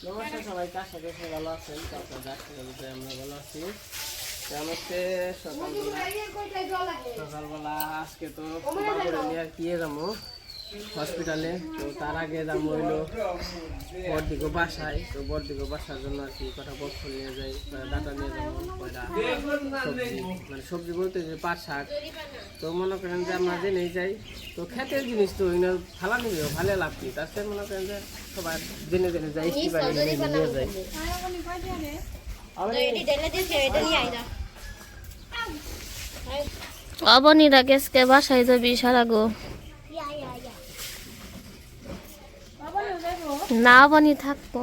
নমস্কার সবাইকে, আশা করি ভালো আছেন। আমরা ভালো আছি। সকালবেলা আজকে তো নিয়ে কি যাবো হসপিটালে। তো তার আগে যাবো হইলো বড়দিগো বাসায়। তো বড়দিগো বাসার জন্য আর কি কটা বছর নিয়ে যাই, ডাটা নিয়ে যাবো, সবজি মানে সবজি বলতে যে পাট শাক। তো মনে করেন যে আমরা জেনেই যাই, তো খেতের জিনিস তো ভালো নিবে, ভালো লাভ কি তার সাথে মনে করেন যে সবাই জেনে জেনে যাই নিয়ে যায়। অবনীরা কেসকে বাসায় যাবি সারা গো না, অবনী থাকবো।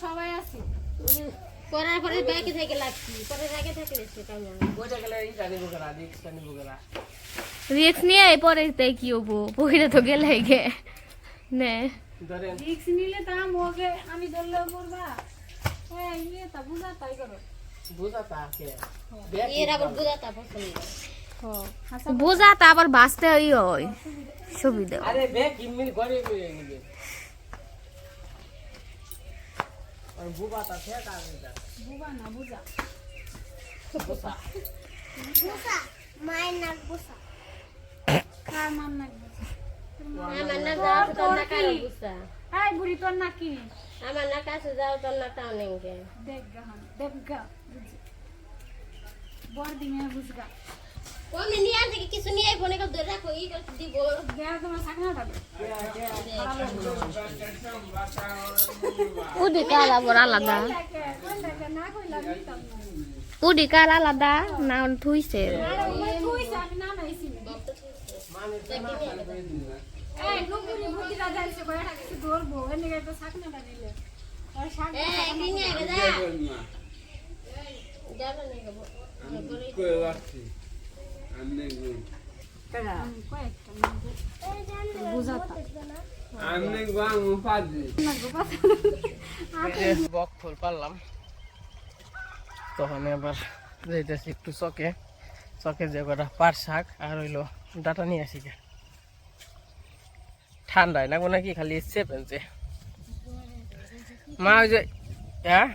সবাই আছি পরে পরে ব্যাগে থেকে লাগছি, পরে ব্যাগে থেকে রিক্স নিয়ে পরে তাই কি হবো, পহিরে তো গেলে গে নে রিক্স নিলে দাম হোকে, আমি ধরলেও করবা ইয়ে তা বুঝা তাই করো বুঝাতা আবার বাঁচতে হয় সুবিধা। মায়ের নাক বুঝা কার মান নাক বুঝা বুড়ি তোর নাক কি আমার না কাছে যাও, তোর না তাও নেই দেবগা বড়দিনে বুঝগা কোনে নিয়ে আসে কিছু নিয়ে ফোনে কল ধরে রাখো, ই করে দিব গেল তোমার সাকনা থাকবে উডি কাল আবার আলাদা, না কইলা দিতাম উডি কাল আলাদা না থুইছে। আমি না নাইছি এই নুপুরি ভুতি রাজা এসে বড় কিছু ধরবো এনে তো সাকনাটা নিলে আর সাকনা নিয়ে আগে যা যাবে না গো কই রাখছি আন্নে গো কেডা কয়েকটা বুঝাতা আন্নে গাম পাজি বক ফুল পারলাম, তখন আবার যাইতেছি একটু চকে যে কটা পাট শাক আর হইলো ডাটা নিয়ে আসি। ঠান্ডায় না নাকি খালি ইচ্ছে পেনছে মা ওই যে হ্যাঁ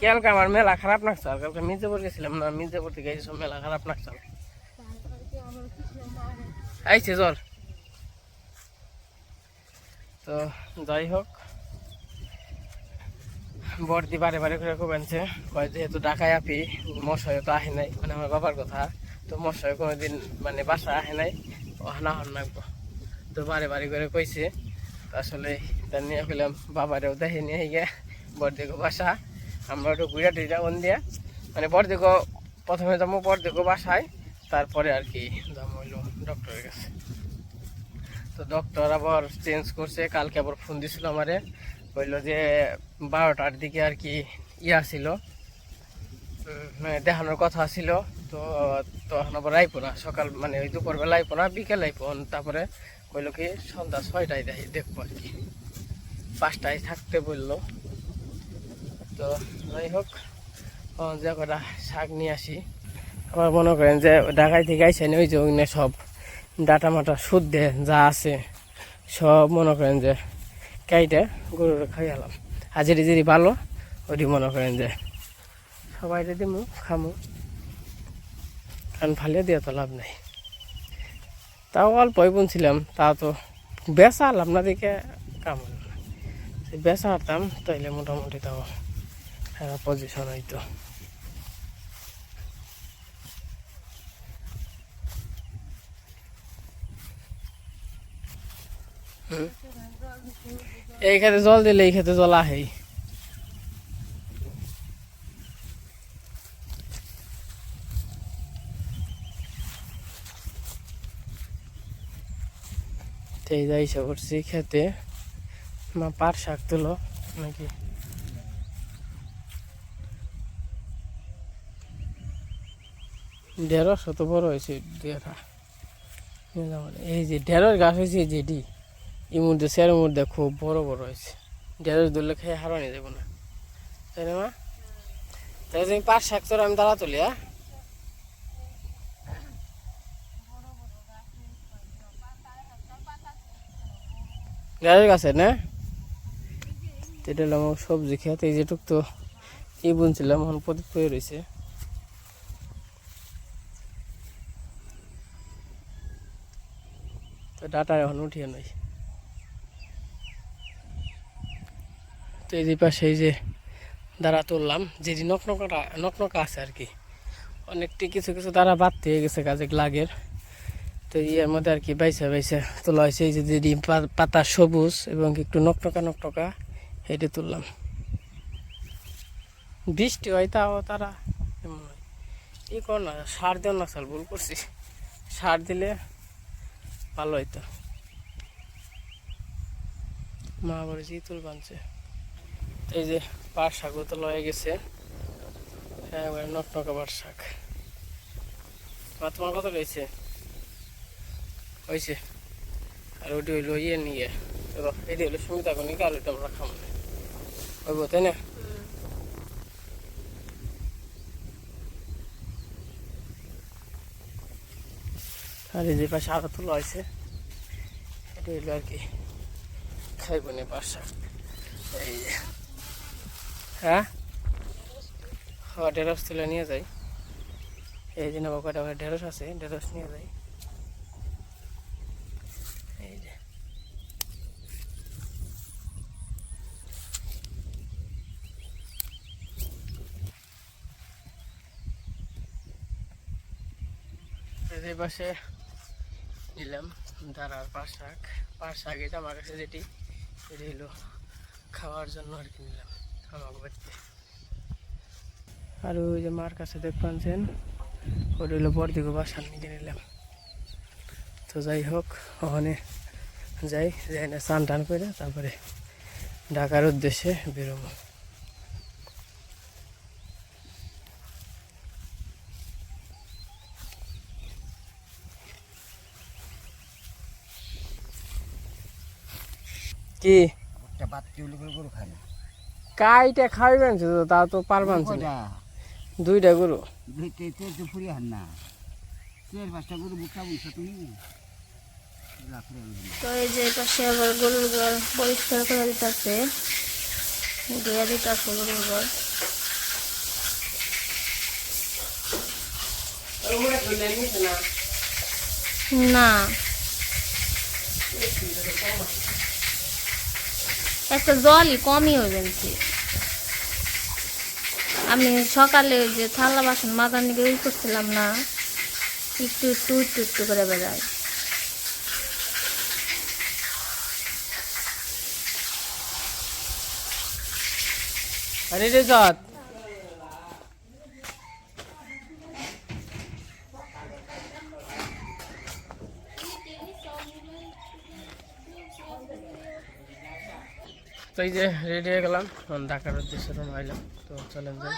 কালকে আমার মেলা খারাপ লাগছে। আর কালকে মির্জাপুর গেছিলাম না, মির্জাপুর থেকে এই সব মেলা খারাপ লাগছে। আইছে জল। তো যাই হোক, বর্দি বারে বারে করে খুব আনছে, যেহেতু ঢাকায় আপি মশাই তো আহে নাই, মানে আমার বাবার কথা। তো মশাই কোনোদিন মানে বাসা আহে নাই, না হন নাকবো। তো বারে বারে করে কইছে, আসলে তার নিয়ে ফেলাম বাবারেও দেখে নিয়ে গিয়ে বড়দিগো বাসা। আমরা একটু ঘুরা টুইরা ওন দিয়া মানে বড়দিগো প্রথমে যাবো বড়দিগো বাসায়, তারপরে আর কি যাবো হইলো ডক্টরের কাছে। তো ডক্টর আবার চেঞ্জ করছে, কালকে আবার ফোন দিছিল আমারে, বললো যে 12টার দিকে আর কি ইয়া ছিল, দেখানোর কথা ছিল। তো তখন আবার আইপো না, সকাল মানে ওই দুপুরবেলা আইপো না, বিকেল আইপো। তারপরে কইলো কি সন্ধ্যা 6টায় দেখবো আর কি, 5টায় থাকতে বললো। তো যাই হোক, যে কটা শাক নিয়ে আসি। আবার মনে করেন যে ঢাকায় থেকে আইসেন ওই যে ওইখানে সব ডাটা মাটা শুদ্ধে যা আছে সব মনে করেন যে কাইটে গরুর খাইয়ালাম। হাজিরি জিরি ভালো ওইটি মনে করেন যে সবাই দিমু খামু, কারণ ফালিয়ে দিয়ে তো লাভ নাই। তাও অল্পই বুনছিলাম, তা তো বেচা আলাম না দিকে কাম হল না। বেচা হারতাম তাইলে মোটামুটি তাও পজিশন হইতো। এই খেতে জল দিলে এই খেতে জল আহেই। যাই করছি খেতে, মা পাট শাক তুলো নাকি ঢেঁড়স অত বড় হয়েছে দেখা এই যে ঢেঁড়স গাছ হয়েছে যেটি এই মধ্যে সের মধ্যে খুব বড় বড় হয়েছে ঢেঁড়স ধরলে খেয়ে হারানি যাবো না তাই না মা তাই তুমি 5 হেক্টর আমি দাঁড়া তুলি হ্যাঁ ঢেঁড়স গাছে না এটা হলো আমার সবজি খেতে এই যেটুক তো এই বুনছিলাম এখন প্রদীপ হয়ে রয়েছে তো ডাটা এখন উঠিয়ে নাই তো এই যে পাশে এই যে দাঁড়া তুললাম যে নকনকা আছে আর কি অনেকটি কিছু কিছু দাঁড়া বাড়তে হয়ে গেছে কাজে লাগের তো ইয়ের মধ্যে আর কি বাইসা বাইসা তোলা হয়েছে এই যে ডিম পাতা সবুজ এবং একটু নকনকা এটা তুললাম বৃষ্টি হয় তাও তারা এমন হয় ই কর না সার দেও না চাল ভুল করছি সার দিলে ভালো হইতো মা আবার জিতুল বানছে এই যে পাট শাকও তো লয়ে গেছে হ্যাঁ নকনকা পাট শাক তোমার কত রয়েছে হয়েছে আর ওটি হইলো ইয়ে নিয়ে এটি হলো সুবিধা করি আর ওইটা আমরা খাবো না হইব তাই না আর এই যে পাশে আরো তোলা হয়েছে এটা হইলো আর কি খাইব না পাট শাক এই যে হ্যাঁ ঢেঁড়স তুলে নিয়ে যাই এই যে নেবো কয়টা ঢেঁড়স আছে ঢেঁড়স নিয়ে যাই এই যে এই পাশে নিলাম দাঁড়ার পাট শাক এটা আমার কাছে যেটি এটি হলো খাওয়ার জন্য আর কি নিলাম আমাকে বাড়িতে আর ওই যে মার কাছে দেখ পাচ্ছেন ওটা হলো বড়দিকে বাসার নিয়ে নিলাম তো যাই হোক ওখানে যাই না স্নান টান করে তারপরে ঢাকার উদ্দেশ্যে বেরোবো কি কাইটা খাইবেন তা তো পারবেন দুইটা গরু তো এই যে পাশে আবার গরুর ঘর পরিষ্কার করে দিতেছে ধুয়ে দিতেছে গরুর ঘর না একটা জলই কমই হয়ে গেছে আমি সকালে যে থালা বাসন মাথার নিকে ইউজ করছিলাম না একটু করে বেড়াই আরে রে জাত তো এই যে রেডি হয়ে গেলাম ঢাকার উদ্দেশ্যে রওনা হইলাম তো চলেন যাই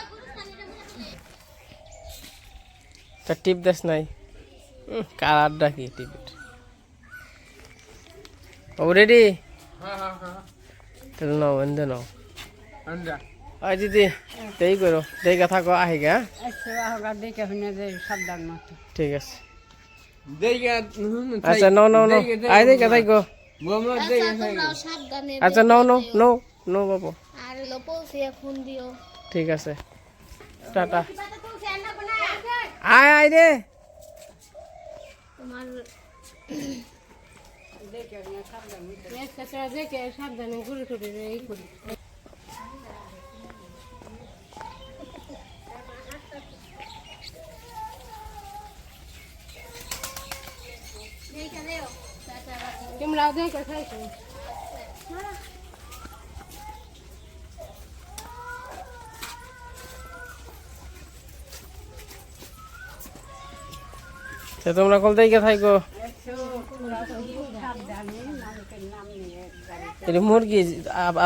তা টিপ দেশ নাই কার ডাকি টিপ ও রেডি তাহলে নাও এনে নাও আই দিদি দেই করো দেই কথা কো আহি গা ঠিক আছে আচ্ছা নো আই দেই কথা কো আচ্ছা নো বাবু ঠিক আছে টাটা আয় রে সাবধানে ঘুরে টুরে এই করি তোমরা দেখে খাইছো তোমরা কল থেকে থাকো এটা মুরগি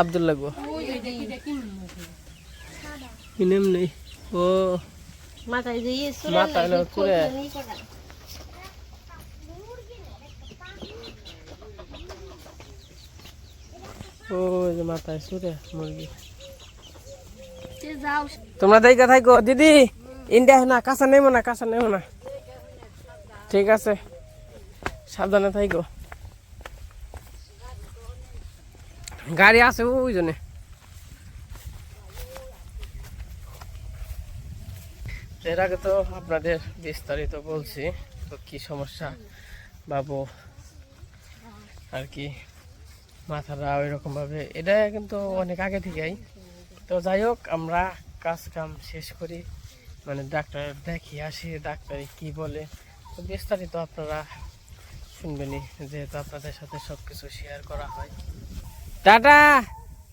আব্দুল্লাহ গো নেই ও মাথায় যে মাথায় হলো চুরে। ওই যে মাথায় চুরে মুরগি। যাও তোমরা দেখা থাকো দিদি, ইন্ডিয়া না কাঁচা নেবো না, কাঁচা নেবো না। ঠিক আছে, সাবধানে থাকো। গাড়ি আছে ওই জন্য। এর আগে তো আপনাদের বিস্তারিত বলছি তো কি সমস্যা বাবু আর কি মাথাটা ওই রকম ভাবে, এটা কিন্তু অনেক আগে থেকেই। তো যাই হোক, আমরা কাজ কাম শেষ করি, মানে ডাক্তার দেখি আসি, ডাক্তারে কি বলে তো বিস্তারিত আপনারা শুনবেনই, যেহেতু আপনাদের সাথে সবকিছু শেয়ার করা হয়। টাটা,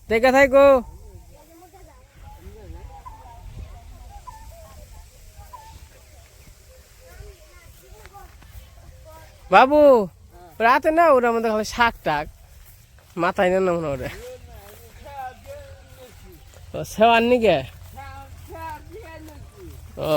দেখে থাকো। বাবু রাতে না ওরা আমাদের খালি শাক টাক মাথায় না মনে ওরে সেওয়ার নিকে। ও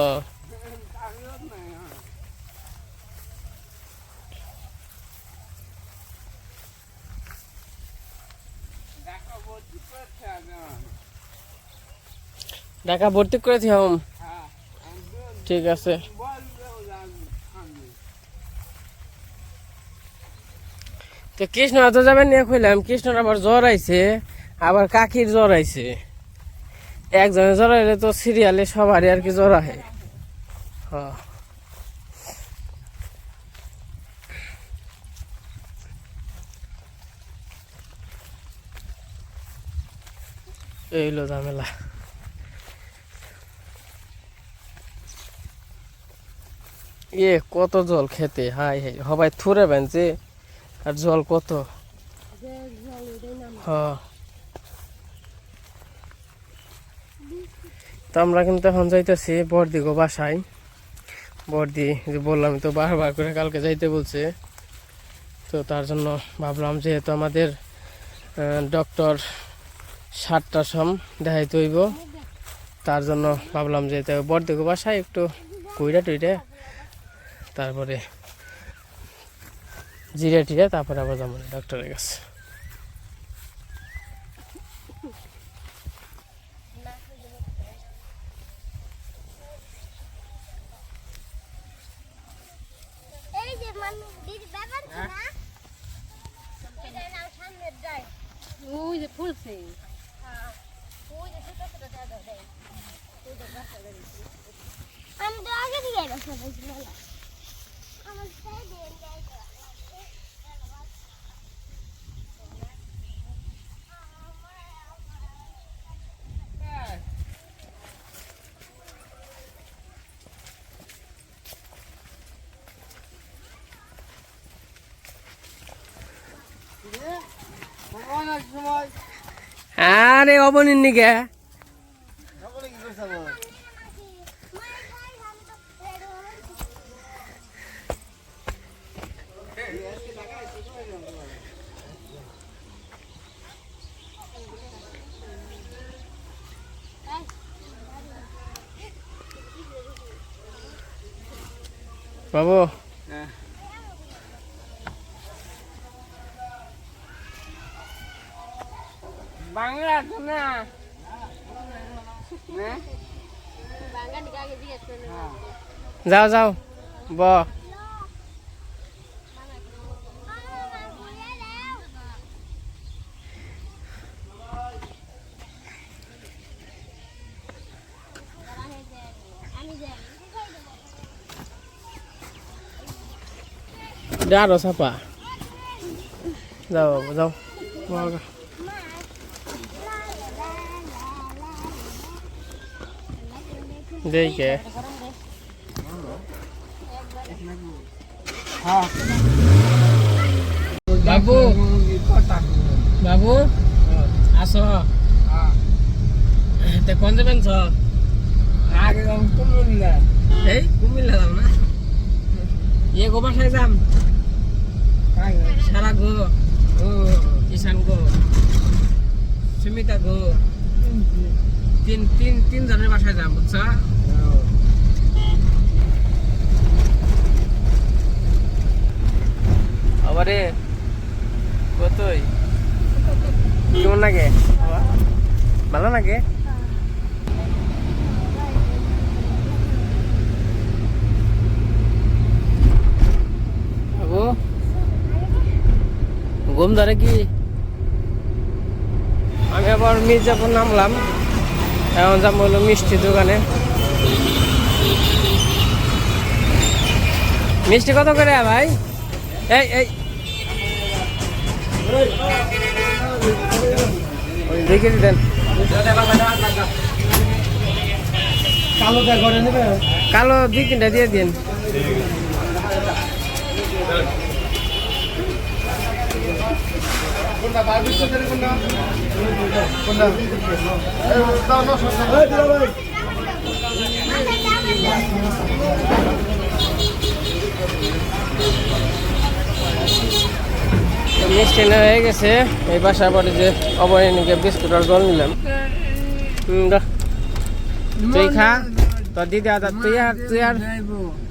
ঢাকা ভর্তি করেছি হোম। ঠিক আছে, তো কৃষ্ণ তো যাবেন নিয়ে কইলাম, কৃষ্ণর আবার জ্বর আইছে, আবার কাকির জ্বর আইছে। একজনের জ্বর আইলে তো সিরিয়ালে সবারই আর কি জ্বর আহে। এই হলো ঝামেলা। কত জল খেতে, হাই হাই সবাই থুরে বেনছে, আর জল কত। তো আমরা কিন্তু এখন যাইতেছি বর্দি গো বাসায়। বর্দি যে বললাম তো বারবার করে কালকে যাইতে বলছে, তো তার জন্য ভাবলাম যেহেতু আমাদের ডক্টর 7টার সময় দেখাইতে হইব, তার জন্য ভাবলাম যে বর্দি গো বাসায় একটু কইরা টুইরা তারপরে জিরে টিরে তারপরে আবার যাবো ডক্টরের কাছে। ওই যে ফুলছে আমি তো আগে দিয়ে গেছিলাম। আমার সাইড দিয়ে আরে অবনীর নিকে বাবু বাংলা তো না যাও যাও ব ডারো সাপা যাও বাবু যাও বগা। দেখে বাবু বাবু আসো তে কোন যাবেন ছ আগে কুমিল্লা এই কুমিল্লা যাও না গো বাসায় যাম সারা গো কিষান গো সুমিতা গো তিন জনের বাসায় যাম বুঝছো বাবারে কতই কেমন লাগে ভালো লাগে বাবু ঘুম ধরে কি আমি আবার মির্জাপুর নামলাম এখন যাবো হলো মিষ্টি দোকানে মিষ্টি কত করে ভাই এই এই দেখে দেন কালো 2-3টা দিয়ে দিন মিষ্টি নেওয়া হয়ে গেছে এই বাসার পরে যে অবয়নীকে বিস্কুট আর জল নিলাম তুই খা তোর দিদি আর তুই আর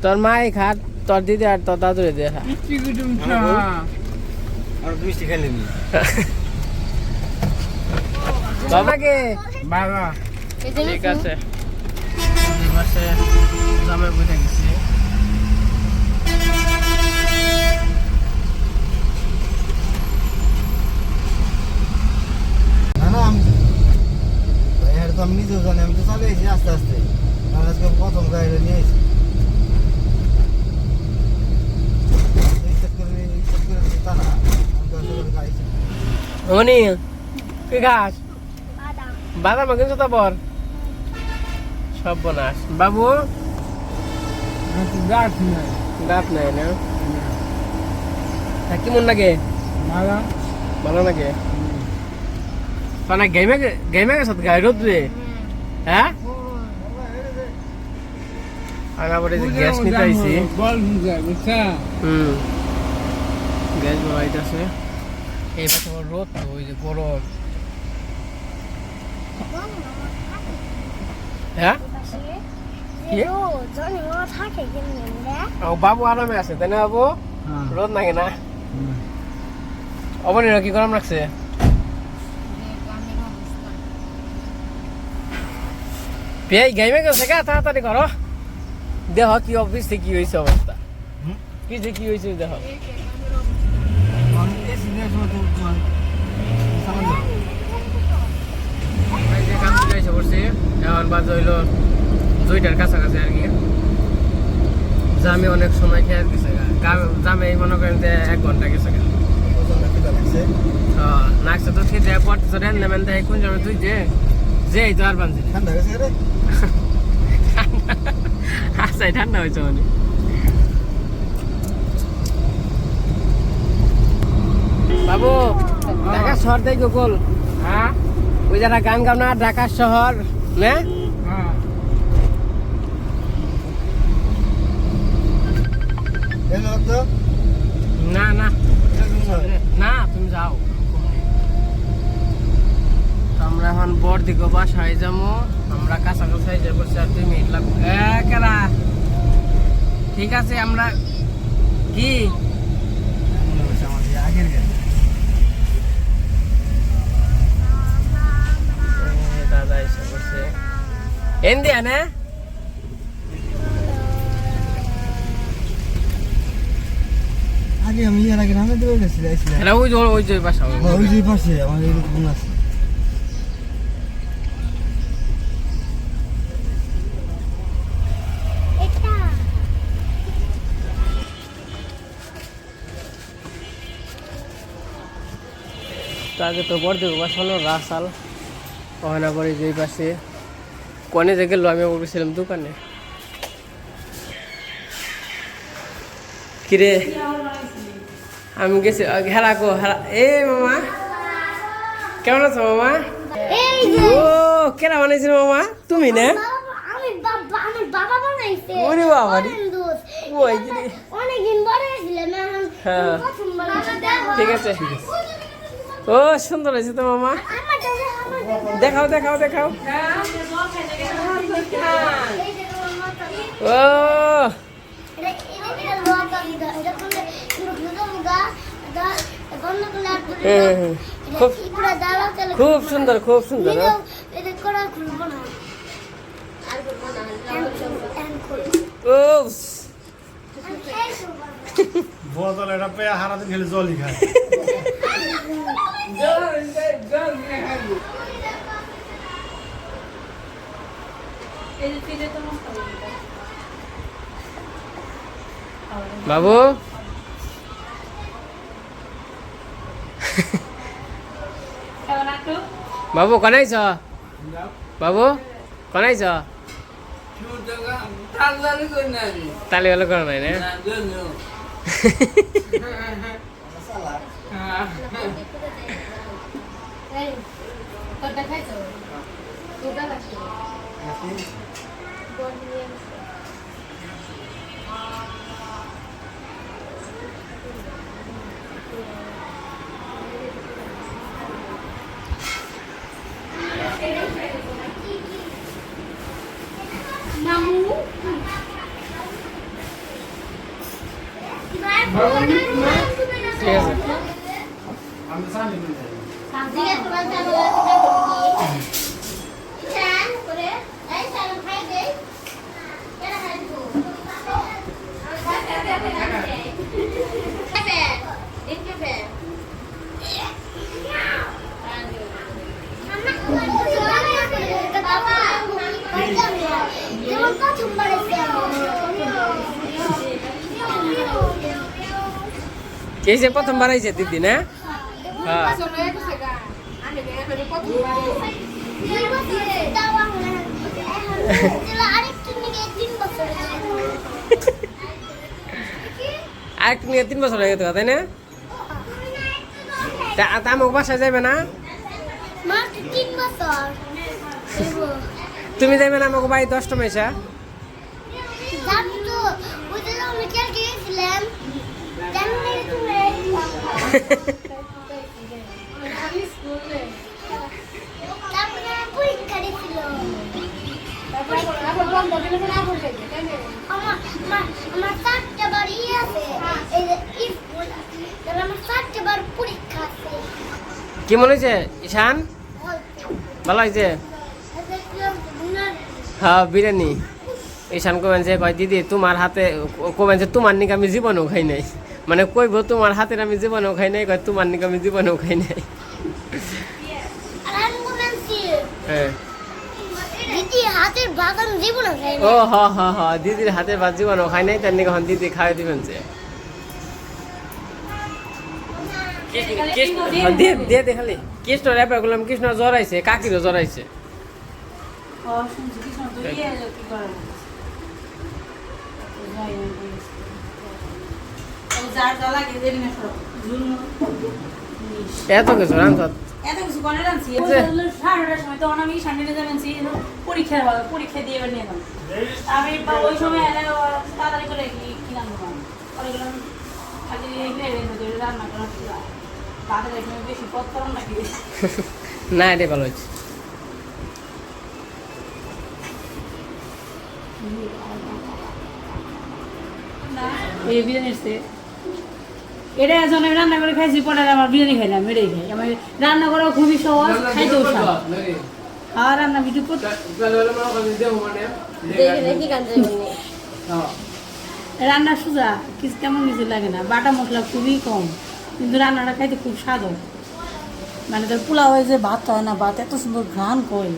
তোর মাই খা তোর দিদি আর তোর দাদুরে দিয়ে খা মিষ্টি খাইলে বাবাকে বাবা ঠিক আছে বাসে জামে বুঝে গেছি আমি নিজেও জানি আমি তো চলে এসেছি আস্তে আস্তে আজকে প্রথম গাড়িটা নিয়ে এসেছি মনি কি ঘাস বাদাম কিন্তু তো বর সব বনাস বাবু গাছ নাই দাঁত নাই না তা কেমন লাগে ভালো ভালো লাগে মানে গেমে গেছত গাড়ি রোদ রে হ্যাঁ আর আবার এই যে গ্যাস নিতে আইছি বল বুঝছা গ্যাস বলাইতেছে এই পাশে আবার রোদ তো ওই যে গরম হ্যাঁ বাবু আরামে আছে তাই না বাবু রোদ নাকি না অবনীরা কি গরম রাখছে পেয়ে গাইমে গেছে গা তাড়াতাড়ি করো দেহ কি অফিসে কি হয়েছে অবস্থা কি যে কি হয়েছে দেহ এখন বাজে হইলো 2টার কাছাকাছি আর কি জামে অনেক সময় খেয়ে গেছে জামে মনে করেন যে 1 ঘন্টা গেছে নাকছে তো খেতে পড়তেছে রেন নেবেন তাই কোন যাবে তুই যে তো আর বানছি ঠান্ডা গেছে রে আচ্ছা ঠান্ডা হয়েছে মানে বাবু ঢাকা শহর থেকে গোকুল হ্যাঁ ওই যারা গান গাও না ঢাকা শহর না হ্যাঁ না না না তুমি যাও তো আমরা এখন বড়দিকে বাসায় যাবো আমরা কাছাকাছি যাবো 2 মিনিট লাগবে কেরা ঠিক আছে আমরা কি আগের দাদা এসে বসে এন্দিয়া না আগে আমি এর আগে নামে দেবে গেছিল এটা ওই যে বাসা ওই যে পাশে আমাদের এরকম আছে আগে তো বড় দেবো বাসানো রাসাল ওখানে পরে যেই পাশে কনে যে গেল আমি বলছিলাম দোকানে কিরে আমি গেছি হেরা গো হেরা এ মামা কেমন আছো মামা ও কেনা বানাইছিল মামা তুমি না ওরে বাবা রে ওই যে হ্যাঁ ঠিক আছে ও সুন্দর হয়েছে তো মামা দেখাও দেখাও দেখাও ও খুব পুরো দালা তেলে খুব সুন্দর খুব সুন্দর হ্যাঁ? এটা করা খুলবো না আর করবো না এন্ড করব উফ, বোতল এটা পেয়ে হারাতে গেলে জলই খায় এই যে ফিরে তো মস্ত বাবু কেমন আছো বাবু কনাইছ বাবু কনাইছ তালি ভালো করে নাই না এই তোটা খাইছো তোটা খাইছো নামু ঠিক আছে আমি সামনে নিয়ে যাই দিকে তোমার জানো চান করে এই চাল খাই দেই কেন খাই দিব এই যে প্রথমবার আইছে দিদি না হ্যাঁ আরেকটু নিয়ে 3 বছর হয়ে গেছে তাই না তা আমাকে বাসায় যাবে না তুমি যাবে না আমাকে বাড়ি 10টা মেশা আমি স্কুলে আবার বন্ধ দিলে না বলবে কেন আমার চারটে বাড়ি আছে এই যে স্কুল আমার চারটে বার পরীক্ষা আছে কি মনে হয়েছে ঈশান ভালো হয়েছে হ্যাঁ বিরিয়ানি ঈশান কবেন যে কয় দিদি তোমার হাতে কবেন যে তোমার নিকে আমি জীবনেও খাই নাই মানে কইব তোমার হাতের আমি জীবনেও খাই নাই কয় তোমার নিকে আমি জীবনেও খাই নাই আর আমি বলছি হ্যাঁ দিদি হাতের বাগান জীবন খাই ও হ হ হ দিদির হাতের ভাত জীবনেও খাই নাই তার নিকে এখন দিদি খাওয়াই দিবেন যে দিয়ে দিয়ে দেখালি কৃষ্ণ র্যাপার করলাম কৃষ্ণ জ্বর আইছে কাকিরও জ্বর আইছে ও শুনছি কি শুনতো ইয়ে কি করে ও যার যা লাগে দেরি না সব এত কিছু রান্ধত এত কিছু করে রাখছি সাড়ে সময় তখন আমি সামনে যাবেন পরীক্ষা দিয়ে এবার নিয়ে যাবো আমি ওই সময় তাড়াতাড়ি করে কি রান্না ওইগুলো খালি রান্না করা তাদের এখানে বেশি পথ করার নাকি না এটাই ভালো হয়েছে এই বিরিয়ানি এসছে এটা যখন আমি রান্না করে খাইছি পরে আমার বিরিয়ানি খাইলাম এটাই খাই আমার রান্না করা খুবই সহজ খাইতেও সহজ আর রান্না ভিডিও রান্না সোজা কিছু তেমন কিছু লাগে না বাটা মশলা খুবই কম কিন্তু রান্নাটা খাইতে খুব স্বাদ হয় মানে তোর পোলাও হয়ে যে ভাত হয় না ভাত এত সুন্দর ঘ্রাণ কয়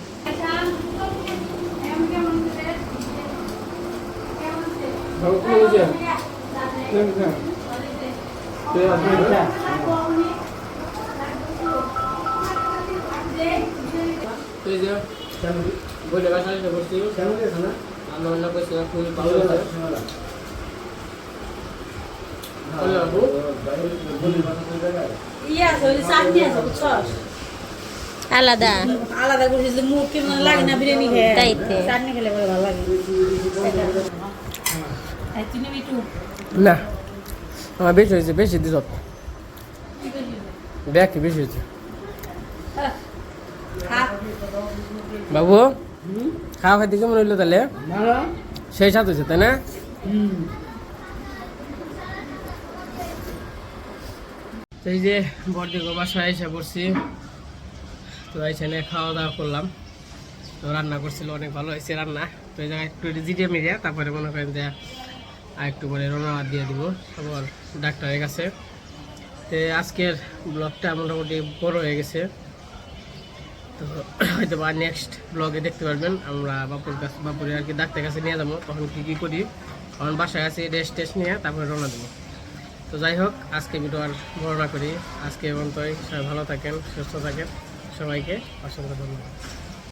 আলাদা আলাদা করে মুখ কেমন লাগে না বিরিয়ানি খেয়ে তাইতে। চাটনি খেলে পরে ভালো লাগে তুই নিবি একটু না আমার বেশি হয়েছে বেশি দিত দেখ বেশি হয়েছে বাবু খাওয়া খাইতে কেমন হইলো তাহলে সেই সাথে হয়েছে তাই না তো এই যে বড়দিগো বাসায় এসে পড়ছি। তো এখানে খাওয়া দাওয়া করলাম। তো রান্না করছিল, অনেক ভালো হয়েছে রান্না। তো এই জায়গায় একটু জিরিয়ে মিরিয়ে তারপরে মনে করেন যে আর একটু পরে রওনা দিয়ে দিব আবার ডাক্তারের কাছে। তো আজকের ব্লগটা মোটামুটি বড় হয়ে গেছে। তো হয়তো বা নেক্সট ব্লগে দেখতে পারবেন আমরা বাপুরে আর কি ডাক্তারের কাছে নিয়ে যাবো, তখন কী করি। তখন বাসায় আছি, রেস্ট টেস্ট নিয়ে তারপরে রওনা দেবো। তো যাই হোক, আজকে ভিডিও আর বড় না করি। আজকে পর্যন্তই, সবাই ভালো থাকেন, সুস্থ থাকেন, সবাইকে অসংখ্য ধন্যবাদ।